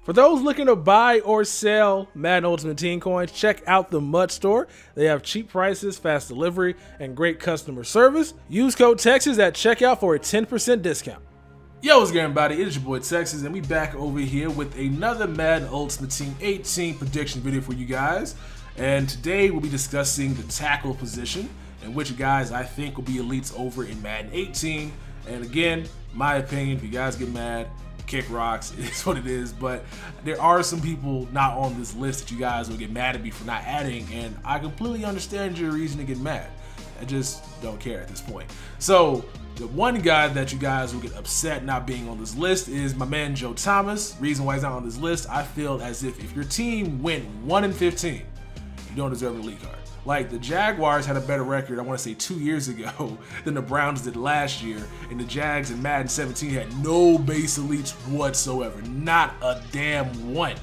For those looking to buy or sell Madden Ultimate Team coins, check out the MUD store. They have cheap prices, fast delivery, and great customer service. Use code TEXAS at checkout for a 10% discount. Yo, what's good, everybody? It is your boy Texas, and we back over here with another Madden Ultimate Team 18 prediction video for you guys. And today we'll be discussing the tackle position and which guys I think will be elites over in Madden 18. And again, my opinion, if you guys get mad, kick rocks, it is what it is, but there are some people not on this list that you guys will get mad at me for not adding, and I completely understand your reason to get mad. I just don't care at this point. So the one guy that you guys will get upset not being on this list is my man Joe Thomas. Reason why he's not on this list, I feel as if your team went 1-15, you don't deserve an elite card. Like, the Jaguars had a better record, I want to say 2 years ago, than the Browns did last year, and the Jags in Madden 17 had no base elites whatsoever. Not a damn one.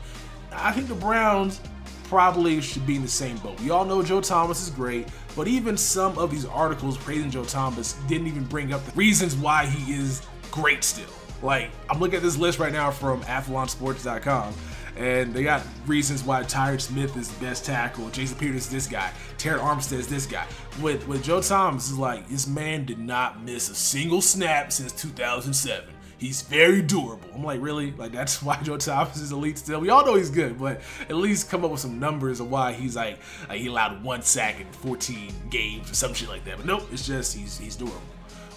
I think the Browns probably should be in the same boat. We all know Joe Thomas is great, but even some of these articles praising Joe Thomas didn't even bring up the reasons why he is great still. Like, I'm looking at this list right now from athlonsports.com, and they got reasons why Tyron Smith is the best tackle, Jason Peters is this guy, Terran Armstead is this guy. With Joe Thomas, is like, this man did not miss a single snap since 2007. He's very durable. I'm like, really? Like, that's why Joe Thomas is elite still? We all know he's good, but at least come up with some numbers of why he's like he allowed 1 sack in 14 games or some shit like that. But nope, it's just he's durable,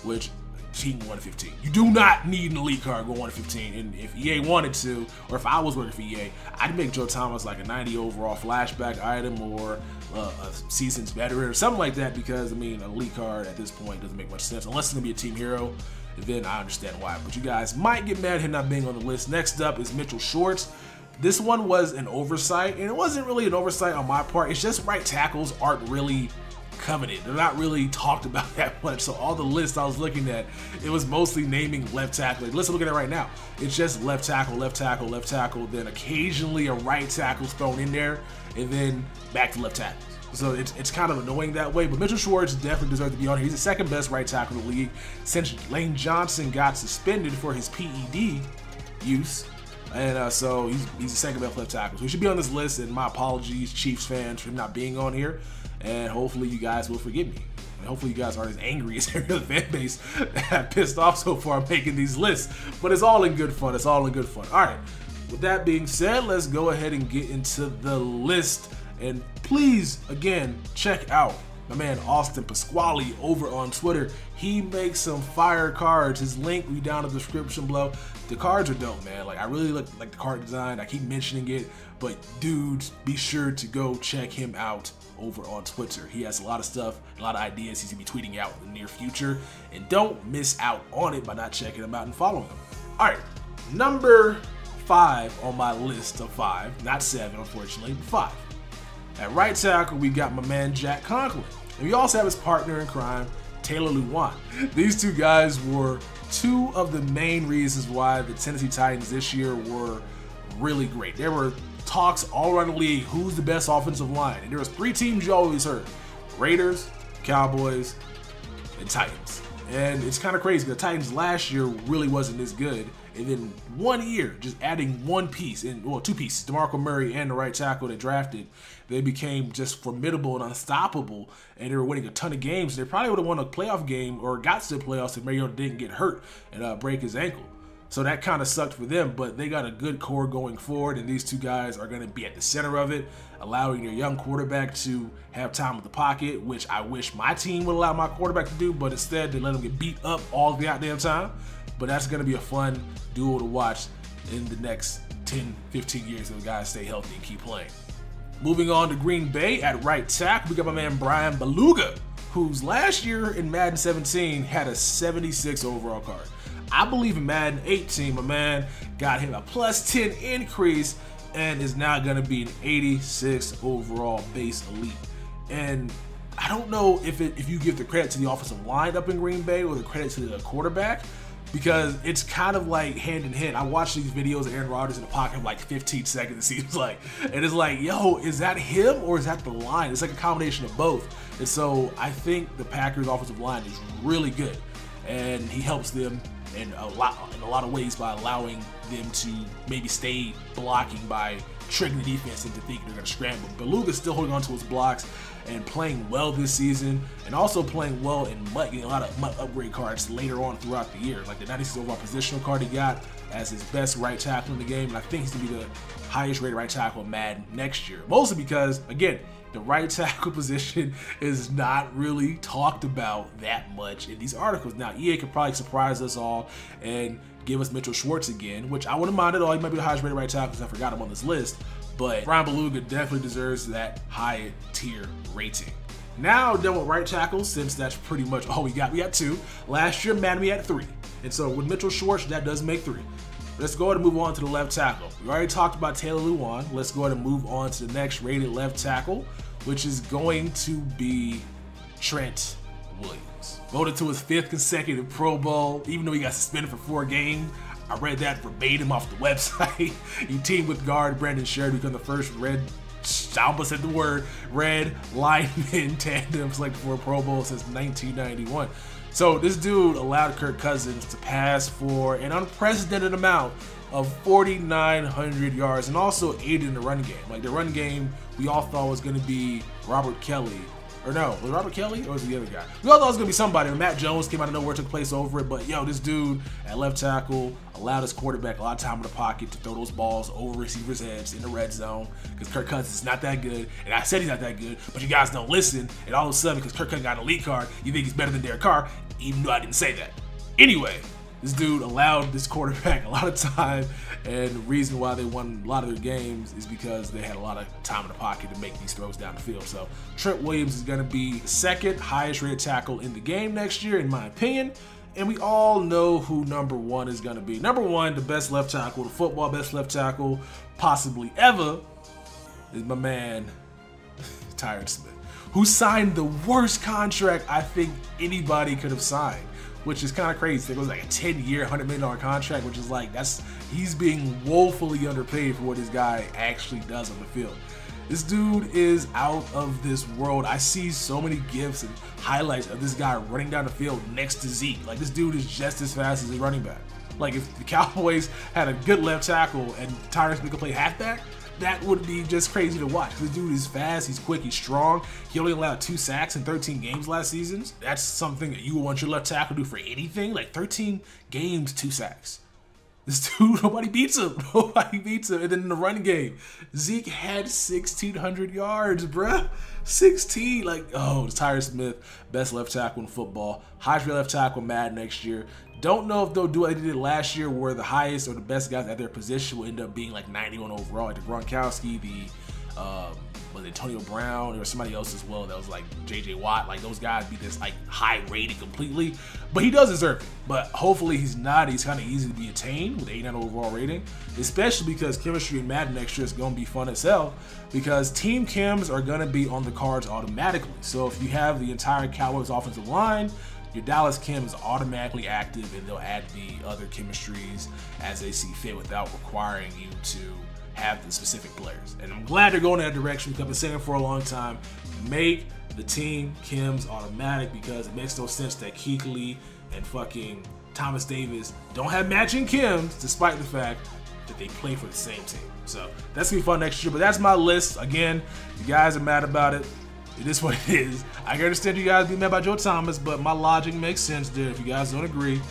which team 1-15. You do not need an elite card going 1-15, and if EA wanted to, or if I was working for EA, I'd make Joe Thomas like a 90 overall flashback item or a seasoned veteran or something like that, because I mean, an elite card at this point doesn't make much sense unless it's gonna be a team hero. Then I understand why, but you guys might get mad at him not being on the list. Next up is Mitchell Schwartz. This one was an oversight, and it wasn't really an oversight on my part. It's just right tackles aren't really coveted. They're not really talked about that much. So all the lists I was looking at, it was mostly naming left tackle. Like, let's look at it right now. It's just left tackle, left tackle, left tackle, then occasionally a right tackle thrown in there, and then back to left tackle. So it's kind of annoying that way, but Mitchell Schwartz definitely deserves to be on here. He's the second best right tackle in the league since Lane Johnson got suspended for his PED use. And so he's the second best left tackle. So he should be on this list, and my apologies, Chiefs fans, for him not being on here. And hopefully you guys will forgive me. And hopefully you guys aren't as angry as every other fan base that have pissed off so far making these lists. But it's all in good fun. It's all in good fun. All right. With that being said, let's go ahead and get into the list. And please, again, check out my man Austin Pasquale over on Twitter. He makes some fire cards. His link will be down in the description below. The cards are dope, man. Like, I really like the card design. I keep mentioning it, but dudes, be sure to go check him out over on Twitter. He has a lot of stuff, a lot of ideas he's gonna be tweeting out in the near future, and don't miss out on it by not checking him out and following him. All right, number 5 on my list of 5, not 7, unfortunately, but 5. At right tackle, we got my man Jack Conklin, and we also have his partner in crime, Taylor Lewan. These two guys were two of the main reasons why the Tennessee Titans this year were really great. There were talks all around the league, who's the best offensive line, and there was 3 teams you always heard: Raiders, Cowboys, and Titans. And it's kind of crazy, the Titans last year really wasn't this good, and then 1 year, just adding 1 piece, and well, 2 pieces, DeMarco Murray and the right tackle they drafted, they became just formidable and unstoppable, and they were winning a ton of games. They probably would have won a playoff game or got to the playoffs if Mariota didn't get hurt and break his ankle. So that kind of sucked for them, but they got a good core going forward, and these two guys are going to be at the center of it, allowing their young quarterback to have time with the pocket, which I wish my team would allow my quarterback to do, but instead they let him get beat up all the goddamn time. But that's going to be a fun duo to watch in the next 10, 15 years if the guys stay healthy and keep playing. Moving on to Green Bay at right tackle, we got my man Brian Beluga, who's last year in Madden 17 had a 76 overall card. I believe in Madden 18, my man got him a +10 increase and is now going to be an 86 overall base elite. And I don't know if you give the credit to the offensive line up in Green Bay or the credit to the quarterback, because it's kind of like hand in hand. I watch these videos of Aaron Rodgers in the pocket for like 15 seconds, it seems like. And it's like, yo, is that him or is that the line? It's like a combination of both. And so I think the Packers offensive line is really good, and he helps them in a lot of ways by allowing them to maybe stay blocking by tricking the defense into thinking they're going to scramble. Beluga's still holding on to his blocks and playing well this season, and also playing well in MUT, getting a lot of MUT upgrade cards later on throughout the year. Like the 96 overall positional card he got as his best right tackle in the game, and I think he's going to be the highest rated right tackle in Madden next year. Mostly because, again, the right tackle position is not really talked about that much in these articles. Now, EA could probably surprise us all and give us Mitchell Schwartz again, which I wouldn't mind at all. He might be the highest rated right tackle because I forgot him on this list. But Brian Beluga definitely deserves that high tier rating. Now done with right tackles, since that's pretty much all we got. We got 2. Last year, Madden, we had 3. And so with Mitchell Schwartz, that does make 3. Let's go ahead and move on to the left tackle. We already talked about Taylor Lewan. Let's go ahead and move on to the next rated left tackle, which is going to be Trent Williams. Voted to his 5th consecutive Pro Bowl, even though he got suspended for 4 games. I read that verbatim off the website. He teamed with guard Brandon Sherrod to become the first red lineman tandem selected for a Pro Bowl since 1991. So this dude allowed Kirk Cousins to pass for an unprecedented amount of 4,900 yards and also aided in the run game. Like the run game we all thought was going to be Robert Kelley. Or no, was it Robert Kelley or was it the other guy? We all thought it was going to be somebody. Matt Jones came out of nowhere, took place over it. But yo, this dude at left tackle allowed his quarterback a lot of time in the pocket to throw those balls over receivers' heads in the red zone because Kirk Cousins is not that good. And I said he's not that good, but you guys don't listen. And all of a sudden, because Kirk Cousins got an elite card, you think he's better than Derek Carr, even though I didn't say that. Anyway, this dude allowed this quarterback a lot of time, and the reason why they won a lot of their games is because they had a lot of time in the pocket to make these throws down the field. So Trent Williams is going to be the 2nd highest rated tackle in the game next year, in my opinion. And we all know who number 1 is going to be. Number 1, the best left tackle, the football best left tackle possibly ever, is my man, Tyron Smith, who signed the worst contract I think anybody could have signed, which is kind of crazy. It was like a 10-year, $100 million contract, which is like, he's being woefully underpaid for what this guy actually does on the field. This dude is out of this world. I see so many GIFs and highlights of this guy running down the field next to Zeke. Like, this dude is just as fast as his running back. Like, if the Cowboys had a good left tackle and Tyron Smith could play halfback, that would be just crazy to watch. This dude is fast, he's quick, he's strong. He only allowed 2 sacks in 13 games last season. That's something that you would want your left tackle to do for anything. Like 13 games, 2 sacks. This dude, nobody beats him. Nobody beats him. And then in the running game, Zeke had 1,600 yards, bruh. 16. Like, oh, Tyron Smith, best left tackle in football. Highest left tackle Madden next year. Don't know if they'll do what they did last year, where the highest or the best guys at their position will end up being like 91 overall. Like the Gronkowski, was it Antonio Brown, or somebody else as well that was like JJ Watt. Like those guys be this like high rated completely, but he does deserve it. But hopefully he's not. He's kind of easy to be attained with 89 overall rating, especially because chemistry in Madden next year is going to be fun as hell, because team chems are going to be on the cards automatically. So if you have the entire Cowboys offensive line, your Dallas chem is automatically active, and they'll add the other chemistries as they see fit without requiring you to have the specific players. And I'm glad they're going in that direction, because I've been saying for a long time, make the team chems automatic, because it makes no sense that Kelley and fucking Thomas Davis don't have matching chems, despite the fact that they play for the same team. So that's gonna be fun next year, but that's my list. Again, you guys are mad about it. It is what it is. I can understand you guys being mad about Joe Thomas, but my logic makes sense there. If you guys don't agree,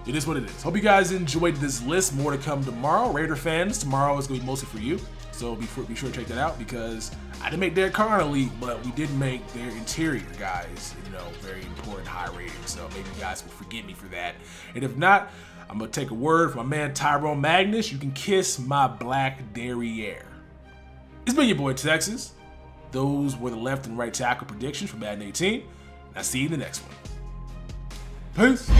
it is what it is. Hope you guys enjoyed this list. More to come tomorrow. Raider fans, tomorrow is going to be mostly for you. So be sure to check that out, because I didn't make Derek Carr in the league, but we did make their interior guys, very important, high rating. So maybe you guys will forgive me for that. And if not, I'm going to take a word from my man Tyrone Magnus. You can kiss my black derriere. It's been your boy Texas. Those were the left and right tackle predictions for Madden 18. I'll see you in the next one. Peace.